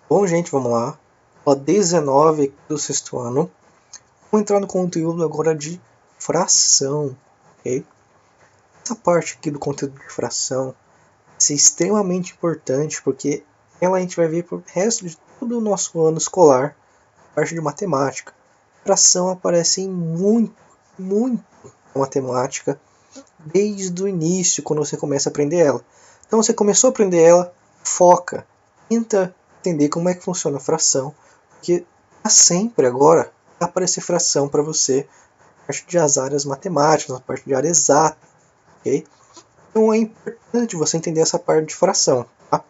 Bom, gente, vamos lá. Aula 19 do sexto ano. Vamos entrar no conteúdo agora de fração, ok? Essa parte aqui do conteúdo de fração vai ser extremamente importante porque ela a gente vai ver pro resto de todo o nosso ano escolar, a parte de matemática. Fração aparece em muito na matemática desde o início, quando você começa a aprender ela. Então você começou a aprender ela, foca, tenta entender como é que funciona a fração, porque sempre agora vai aparecer fração para você na parte das áreas matemáticas, na parte de área exata, ok? Então é importante você entender essa parte de fração, tá?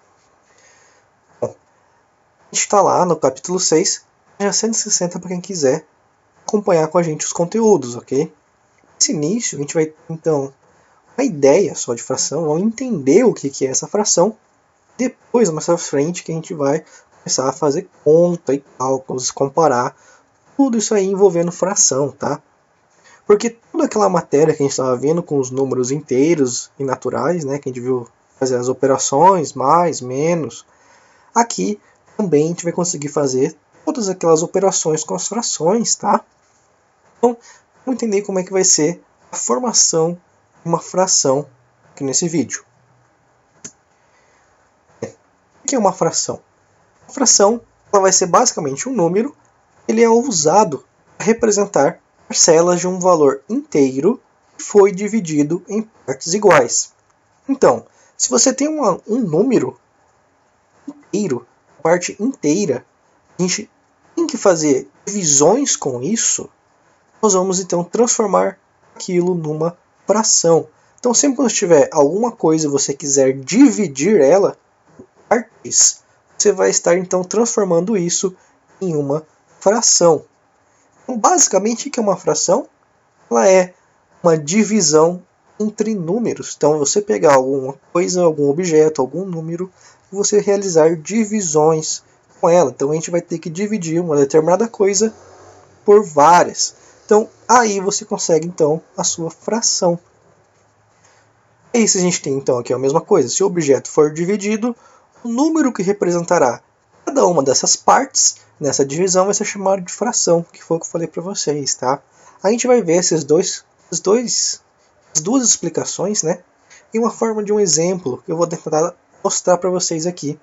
Bom, a gente está lá no capítulo 6, já 160 para quem quiser acompanhar com a gente os conteúdos, ok? Nesse início a gente vai então uma ideia só de fração, vamos entender o que é essa fração. Depois, mais pra frente, que a gente vai começar a fazer conta e cálculos, comparar, tudo isso aí envolvendo fração, tá? Porque toda aquela matéria que a gente estava vendo com os números inteiros e naturais, né, que a gente viu fazer as operações, mais, menos, aqui também a gente vai conseguir fazer todas aquelas operações com as frações, tá? Então, vamos entender como é que vai ser a formação de uma fração aqui nesse vídeo. O que é uma fração? A fração ela vai ser basicamente um número, ele é usado para representar parcelas de um valor inteiro que foi dividido em partes iguais. Então, se você tem um número inteiro, parte inteira, a gente tem que fazer divisões com isso, nós vamos então transformar aquilo numa fração. Então, sempre quando tiver alguma coisa e você quiser dividir ela em partes, você vai estar então transformando isso em uma fração. Então, basicamente, o que é uma fração? Ela é uma divisão entre números. Então, você pegar alguma coisa, algum objeto, algum número, e você realizar divisões com ela. Então, a gente vai ter que dividir uma determinada coisa por várias. Então, aí você consegue então a sua fração. E se a gente tem então aqui a mesma coisa, se o objeto for dividido, o número que representará cada uma dessas partes nessa divisão vai ser chamado de fração, que foi o que eu falei para vocês, tá? A gente vai ver as duas explicações, né? Em uma forma de um exemplo que eu vou tentar mostrar para vocês aqui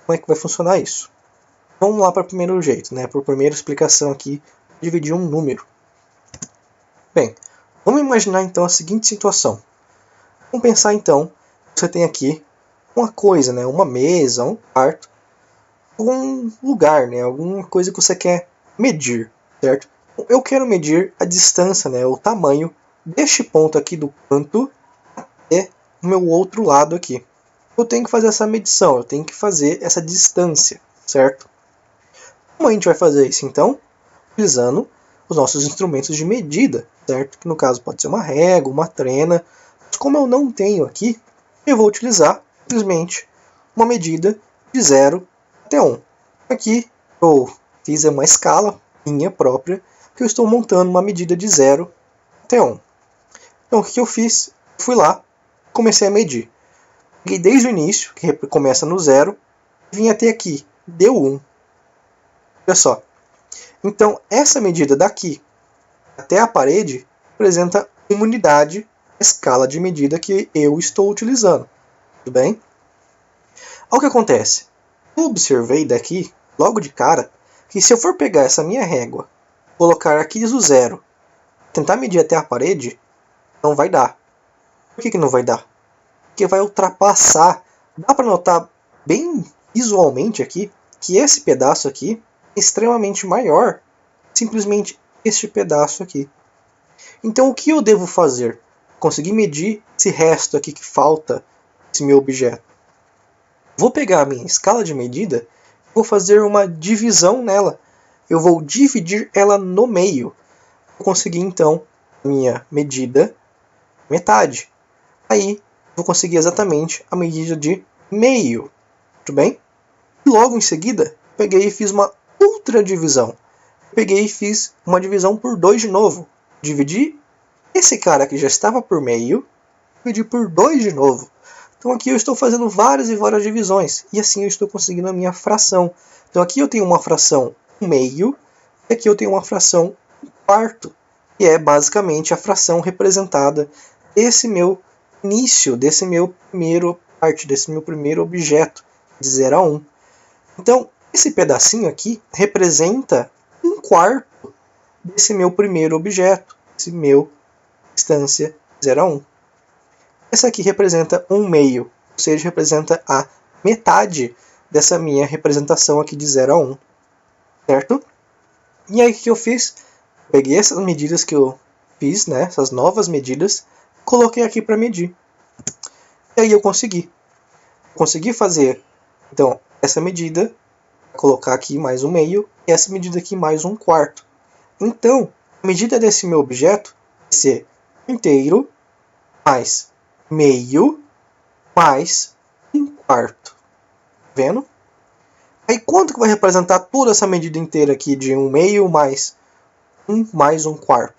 como é que vai funcionar isso. Vamos lá para o primeiro jeito, né? Para a primeira explicação aqui, dividir um número. Bem, vamos imaginar então a seguinte situação. Vamos pensar então, você tem aqui uma coisa, né, uma mesa, um quarto, algum lugar, né, alguma coisa que você quer medir, certo? Eu quero medir a distância, né, o tamanho deste ponto aqui do canto até o meu outro lado aqui. Eu tenho que fazer essa medição, eu tenho que fazer essa distância, certo? Como a gente vai fazer isso então? Utilizando os nossos instrumentos de medida, certo? Que no caso pode ser uma régua, uma trena. Mas como eu não tenho aqui, eu vou utilizar simplesmente uma medida de 0 até 1. Aqui eu fiz uma escala minha própria, que eu estou montando uma medida de 0 até 1. Então o que eu fiz? Fui lá, comecei a medir. Peguei desde o início, que começa no 0, vim até aqui, deu 1. Olha só. Então essa medida daqui até a parede representa uma unidade da escala de medida que eu estou utilizando. Tudo bem? Olha o que acontece. Eu observei daqui, logo de cara, que se eu for pegar essa minha régua, colocar aqui do 0, tentar medir até a parede, não vai dar. Por que não vai dar? Porque vai ultrapassar. Dá para notar bem visualmente aqui que esse pedaço aqui é extremamente maior que simplesmente este pedaço aqui. Então o que eu devo fazer? Conseguir medir esse resto aqui que falta, esse meu objeto. Vou pegar a minha escala de medida e vou fazer uma divisão nela. Eu vou dividir ela no meio. Vou conseguir então a minha medida metade. Aí vou conseguir exatamente a medida de meio. Tudo bem? E logo em seguida, peguei e fiz uma outra divisão. Peguei e fiz uma divisão por 2 de novo. Dividi esse cara que já estava por meio, dividi por 2 de novo. Então aqui eu estou fazendo várias e várias divisões, e assim eu estou conseguindo a minha fração. Então aqui eu tenho uma fração 1/2, e aqui eu tenho uma fração 1/4, que é basicamente a fração representada desse meu início, desse meu primeiro objeto, de 0 a 1. Então, esse pedacinho aqui representa 1/4 desse meu primeiro objeto, esse meu distância 0 a 1. Essa aqui representa 1/2, ou seja, representa a metade dessa minha representação aqui de 0 a 1, certo? E aí o que eu fiz? Peguei essas medidas que eu fiz, né, essas novas medidas, coloquei aqui para medir. E aí eu consegui fazer, então, essa medida, colocar aqui mais 1/2, e essa medida aqui mais 1/4. Então, a medida desse meu objeto vai ser inteiro mais meio mais 1/4. Vendo? Aí quanto que vai representar toda essa medida inteira aqui de 1/2 mais 1 mais 1/4?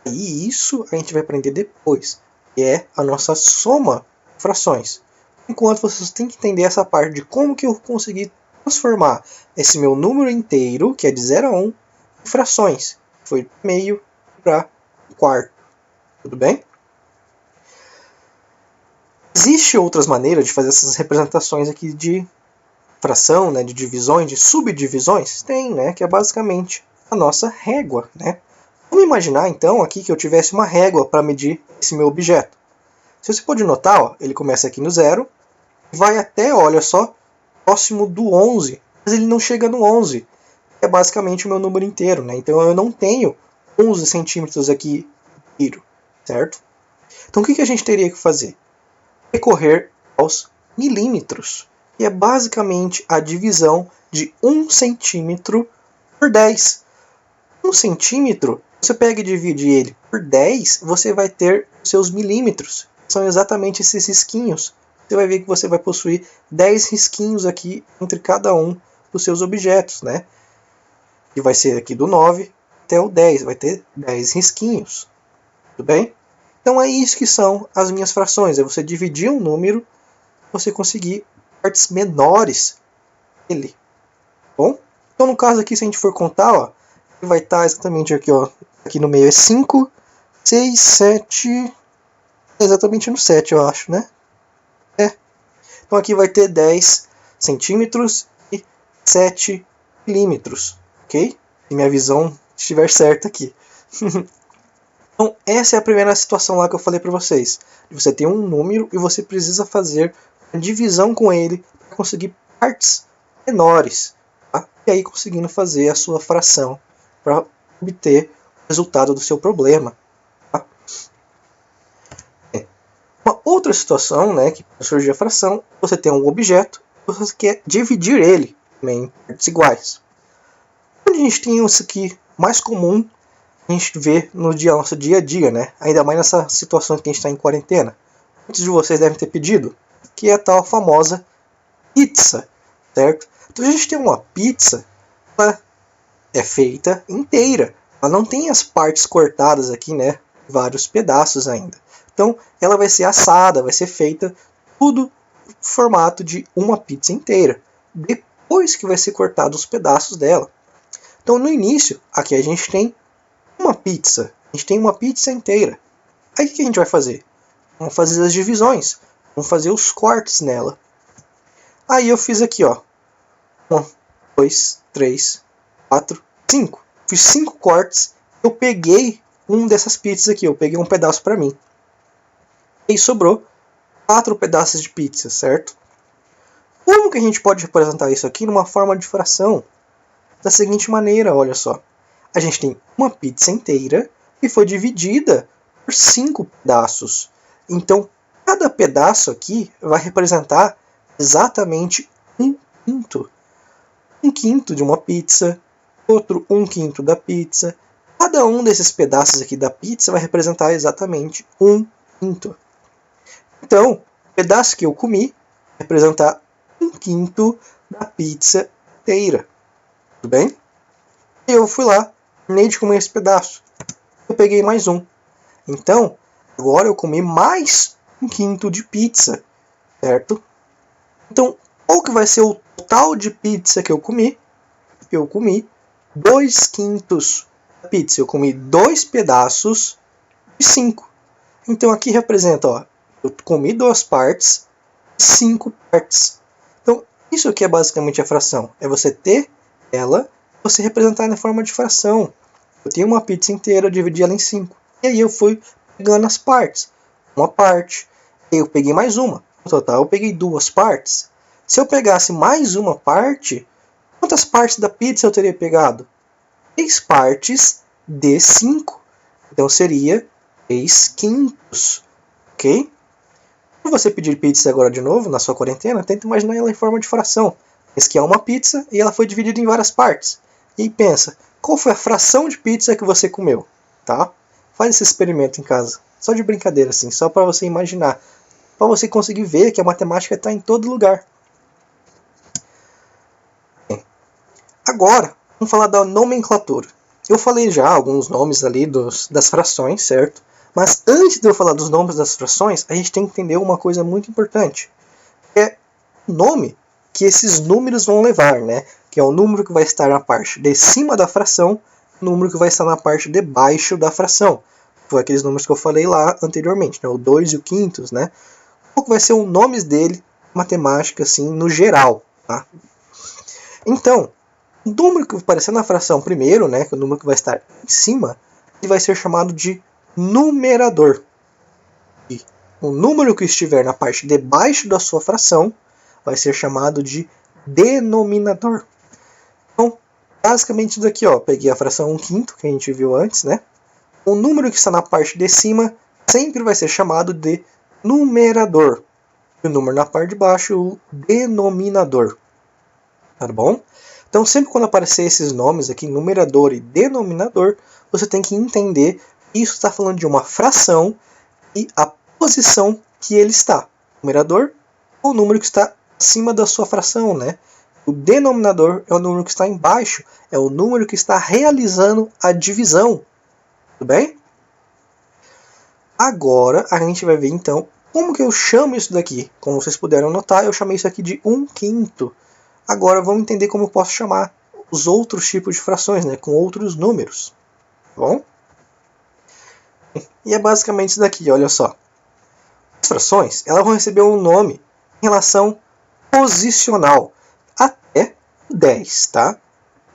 E isso a gente vai aprender depois, que é a nossa soma de frações. Enquanto vocês têm que entender essa parte de como que eu consegui transformar esse meu número inteiro, que é de 0 a 1, em frações. Foi meio para 1/4. Tudo bem? Existem outras maneiras de fazer essas representações aqui de fração, né, de divisões, de subdivisões? Tem, né, que é basicamente a nossa régua, né? Vamos imaginar então aqui que eu tivesse uma régua para medir esse meu objeto. Se você pode notar, ó, ele começa aqui no 0, vai até, olha só, próximo do 11, mas ele não chega no 11. É basicamente o meu número inteiro, né? Então eu não tenho 11 centímetros aqui inteiro, certo? Então o que a gente teria que fazer? Recorrer aos milímetros, que é basicamente a divisão de 1 centímetro por 10. 1 centímetro, você pega e divide ele por 10, você vai ter seus milímetros. São exatamente esses risquinhos. Você vai ver que você vai possuir 10 risquinhos aqui entre cada um dos seus objetos, né? E vai ser aqui do 9 até o 10, vai ter 10 risquinhos. Tudo bem? Então é isso que são as minhas frações. É você dividir um número, você conseguir partes menores dele. Bom? Então no caso aqui, se a gente for contar, ó, vai estar exatamente aqui, ó, aqui no meio é 5, 6, 7, exatamente no 7 eu acho, né? Então aqui vai ter 10 centímetros e 7 milímetros, ok? Se minha visão estiver certa aqui. Então essa é a primeira situação lá que eu falei para vocês. Você tem um número e você precisa fazer uma divisão com ele para conseguir partes menores. Tá? E aí conseguindo fazer a sua fração para obter o resultado do seu problema. Tá? Uma outra situação, né, que pode surgir a fração, você tem um objeto e você quer dividir ele em partes iguais. Onde a gente tem isso aqui mais comum, a gente vê no nosso dia a dia, né? Ainda mais nessa situação que a gente está em quarentena. Muitos de vocês devem ter pedido, que é a tal famosa pizza, certo? Então a gente tem uma pizza, ela é feita inteira. Ela não tem as partes cortadas aqui, né? Vários pedaços ainda. Então ela vai ser assada, vai ser feita tudo no formato de uma pizza inteira. Depois que vai ser cortado os pedaços dela. Então no início, aqui a gente tem uma pizza. A gente tem uma pizza inteira. Aí o que a gente vai fazer? Vamos fazer as divisões. Vamos fazer os cortes nela. Aí eu fiz aqui, ó. 1, 2, 3, 4, 5. Fiz 5 cortes. Eu peguei um dessas pizzas aqui. Eu peguei um pedaço para mim. E sobrou 4 pedaços de pizza, certo? Como que a gente pode representar isso aqui numa forma de fração? Da seguinte maneira, olha só. A gente tem uma pizza inteira que foi dividida por 5 pedaços. Então, cada pedaço aqui vai representar exatamente 1/5. 1/5 de uma pizza, outro 1/5 da pizza. Cada um desses pedaços aqui da pizza vai representar exatamente 1/5. Então, o pedaço que eu comi vai representar 1/5 da pizza inteira. Tudo bem? Eu fui lá, terminei de comer esse pedaço. Eu peguei mais um. Então, agora eu comi mais 1/5 de pizza. certo? Então, qual que vai ser o total de pizza que eu comi? Eu comi 2/5 da pizza. Eu comi 2 pedaços de 5. Então aqui representa, ó, eu comi 2 partes, 5 partes. Então, isso aqui é basicamente a fração. É você ter ela, você representar na forma de fração. Eu tenho uma pizza inteira, eu dividi ela em 5. E aí eu fui pegando as partes. Uma parte, eu peguei mais uma. No total eu peguei 2 partes. Se eu pegasse mais uma parte, quantas partes da pizza eu teria pegado? 3 partes de 5. Então seria 3/5. Ok? Se você pedir pizza agora de novo, na sua quarentena, tenta imaginar ela em forma de fração. Pensa que é uma pizza e ela foi dividida em várias partes. E pensa, qual foi a fração de pizza que você comeu? Tá? Faz esse experimento em casa. Só de brincadeira, assim, só para você imaginar. Para você conseguir ver que a matemática está em todo lugar. Bem, agora, vamos falar da nomenclatura. Eu falei já alguns nomes ali das frações, certo? Mas antes de eu falar dos nomes das frações, a gente tem que entender uma coisa muito importante. É o nome que esses números vão levar, né? Que é o número que vai estar na parte de cima da fração, o número que vai estar na parte de baixo da fração. Foi aqueles números que eu falei lá anteriormente, né? O 2 e o quintos, né? Qual que vai ser os nomes dele, matemática, assim, no geral, tá? Então, o número que vai aparecer na fração primeiro, né? Que é o número que vai estar em cima, ele vai ser chamado de numerador. E o número que estiver na parte de baixo da sua fração vai ser chamado de denominador. Então, basicamente isso daqui, ó, peguei a fração 1/5 que a gente viu antes, né? O número que está na parte de cima sempre vai ser chamado de numerador. E o número na parte de baixo, o denominador. Tá bom? Então, sempre quando aparecer esses nomes aqui, numerador e denominador, você tem que entender que isso está falando de uma fração e a posição que ele está. O numerador é o número que está acima da sua fração, né? O denominador é o número que está embaixo, é o número que está realizando a divisão. Tudo bem? Agora a gente vai ver então como que eu chamo isso daqui. Como vocês puderam notar, eu chamei isso aqui de 1/5. Agora vamos entender como eu posso chamar os outros tipos de frações, né, com outros números. Tá bom? E é basicamente isso daqui, olha só. As frações elas vão receber um nome em relação posicional até 10, tá?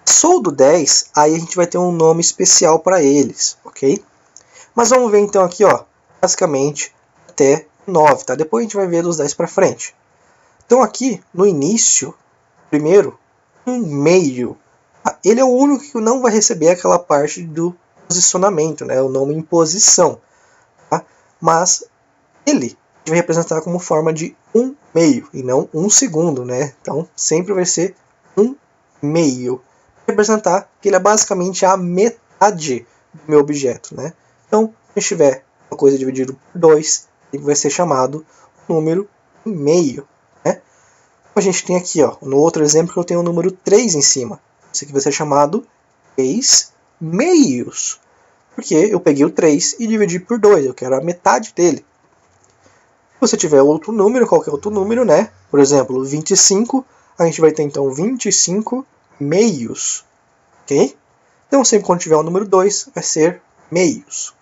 Passou do 10, aí a gente vai ter um nome especial para eles, ok? Mas vamos ver então aqui, ó, basicamente até 9, tá? Depois a gente vai ver dos 10 para frente. Então aqui, no início, primeiro, 1/2. Ele é o único que não vai receber aquela parte do posicionamento, né? O nome em posição. Tá? Mas ele vai representar como forma de 1/2 e não 1 segundo, né? Então sempre vai ser 1/2. Representar que ele é basicamente a metade do meu objeto, né? Então, se tiver uma coisa dividida por 2, ele vai ser chamado número 1/2. Né? A gente tem aqui, ó, no outro exemplo que eu tenho o número 3 em cima. Isso aqui vai ser chamado 3/2. Porque eu peguei o 3 e dividi por 2, eu quero a metade dele. Se você tiver outro número, qualquer outro número, né? Por exemplo, 25, a gente vai ter então 25/2. Ok? Então sempre quando tiver o número 2, vai ser meios.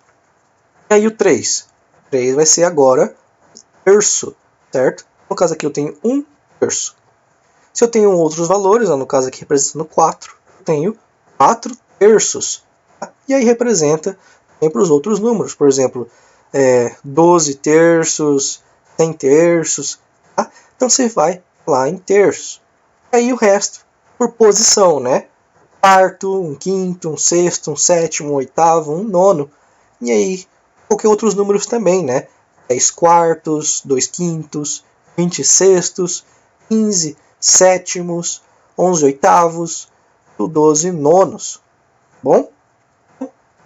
E aí o 3? O 3 vai ser agora terço, certo? No caso aqui eu tenho 1/3. Se eu tenho outros valores, no caso aqui representando 4, eu tenho 4/3. Tá? E aí representa também para os outros números, por exemplo, 12 terços, 100 terços. Tá? Então você vai lá em terços. E aí o resto por posição, né? Quarto, 1/5, 1/6, 1/7, 1/8, 1/9. E aí qualquer outros números também, né? 10 quartos, 2/5, 20 sextos, 15 sétimos, 11 oitavos, 12 nonos. Bom?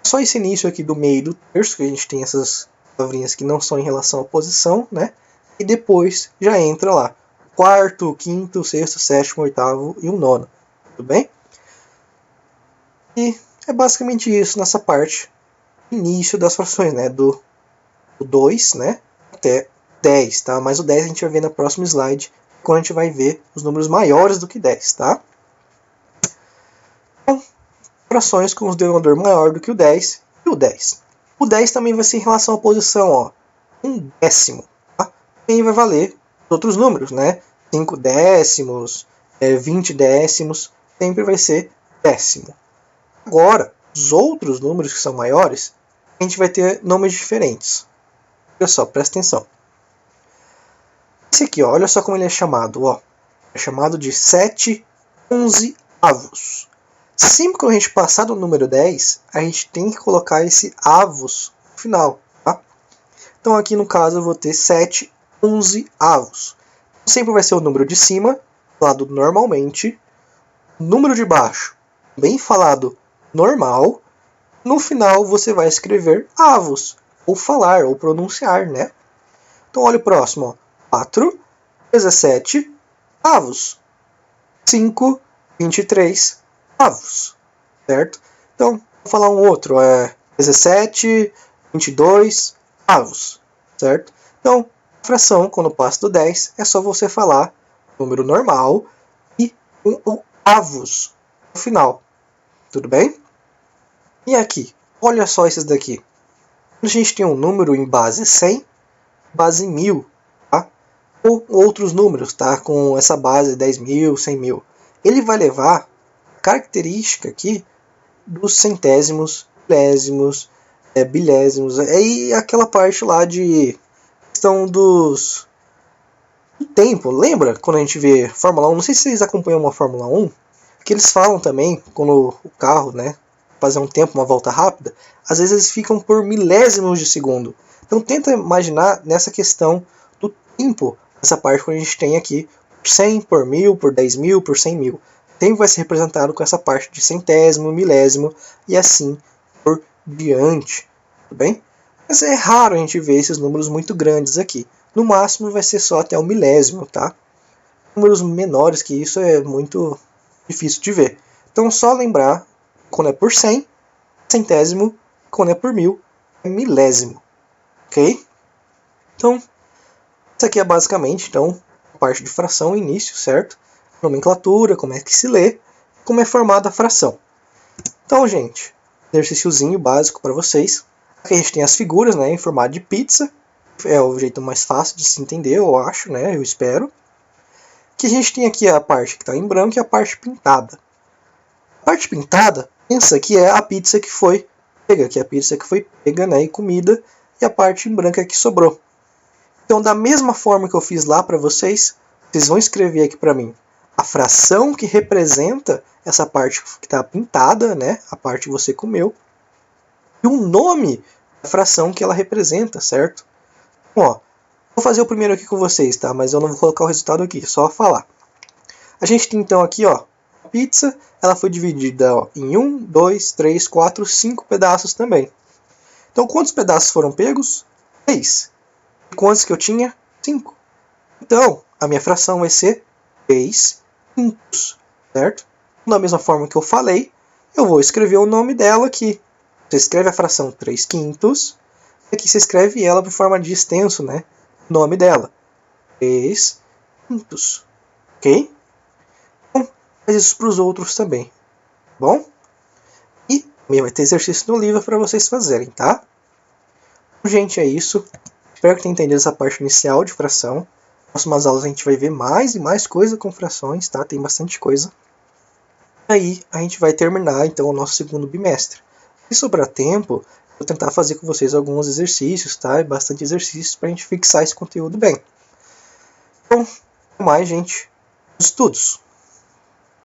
Só esse início aqui do meio do terço, que a gente tem essas palavrinhas que não são em relação à posição, né? E depois já entra lá quarto, quinto, sexto, sétimo, oitavo e o nono. Tudo bem? E é basicamente isso nessa parte, início das frações, né? Do 2, né? Até 10, tá? Mas o 10 a gente vai ver no próximo slide, quando a gente vai ver os números maiores do que 10, tá? Então, frações com os denominador maior do que o 10 e o 10. O 10 também vai ser em relação à posição, ó, 1/10, tá? E vai valer outros números, né? 5 décimos, 20 décimos, sempre vai ser décimo. Agora, os outros números que são maiores, a gente vai ter nomes diferentes. Olha só, presta atenção. Esse aqui, ó, olha só como ele é chamado. Ó. É chamado de 7/11. Sempre que a gente passar do número 10, a gente tem que colocar esse avos no final. Tá? Então aqui no caso eu vou ter 7/11. Sempre vai ser o número de cima, falado normalmente. O número de baixo, bem falado normal. No final você vai escrever avos, ou falar, ou pronunciar, né? Então olha o próximo, ó. 4, 17 avos. 5, 23 avos. Certo? Então, vou falar um outro. 17, 22 avos. Certo? Então, a fração, quando passa do 10, é só você falar o número normal e o avos no final. Tudo bem? E aqui, olha só esses daqui. A gente tem um número em base 100, base 1000, tá? Ou outros números, tá? Com essa base 10.000, 100.000. Ele vai levar a característica aqui dos centésimos, milésimos, bilésimos, e aquela parte lá de questão do tempo. Lembra quando a gente vê Fórmula 1? Não sei se vocês acompanham uma Fórmula 1, que eles falam também, quando o carro, né, fazer um tempo, uma volta rápida, às vezes eles ficam por milésimos de segundo. Então tenta imaginar nessa questão do tempo, essa parte que a gente tem aqui, por 100, por 1000, por 10.000, por 100.000. O tempo vai ser representado com essa parte de centésimo, milésimo e assim por diante. Tudo bem? Mas é raro a gente ver esses números muito grandes aqui. No máximo vai ser só até o milésimo, tá? Números menores que isso é muito difícil de ver. Então só lembrar, quando é por 100, centésimo, quando é por 1000, é milésimo. Ok? Então, isso aqui é basicamente então, a parte de fração, início, certo? Nomenclatura, como é que se lê, como é formada a fração. Então, gente, exercíciozinho básico para vocês. Aqui a gente tem as figuras, né, em formato de pizza. É o jeito mais fácil de se entender, eu acho, né, eu espero. Que a gente tem aqui a parte que está em branco e a parte pintada. A parte pintada, pensa que é a pizza que foi pega, que é a pizza que foi pega, né, e comida, e a parte em branco é que sobrou. Então, da mesma forma que eu fiz lá para vocês, vocês vão escrever aqui para mim a fração que representa essa parte que está pintada, né, a parte que você comeu, e o nome da fração que ela representa, certo? Então, ó, vou fazer o primeiro aqui com vocês, tá? Mas eu não vou colocar o resultado aqui, só falar. A gente tem então aqui, ó, a pizza, ela foi dividida, ó, em 1, 2, 3, 4, 5 pedaços também. Então, quantos pedaços foram pegos? 3. E quantos que eu tinha? 5. Então, a minha fração vai ser 3 quintos, certo? Da mesma forma que eu falei, eu vou escrever o nome dela aqui. Você escreve a fração 3 quintos, e aqui você escreve ela de forma de extenso, né? O nome dela. 3 quintos. Ok? Então, faz isso para os outros também. Tá bom? E também vai ter exercício no livro para vocês fazerem, tá? Gente, é isso. Espero que tenham entendido essa parte inicial de fração. Nas próximas aulas a gente vai ver mais e mais coisa com frações, tá? Tem bastante coisa. Aí a gente vai terminar então o nosso segundo bimestre. Se sobrar tempo, vou tentar fazer com vocês alguns exercícios, tá? Bastante exercícios para a gente fixar esse conteúdo bem. Então, até mais, gente. Estudos!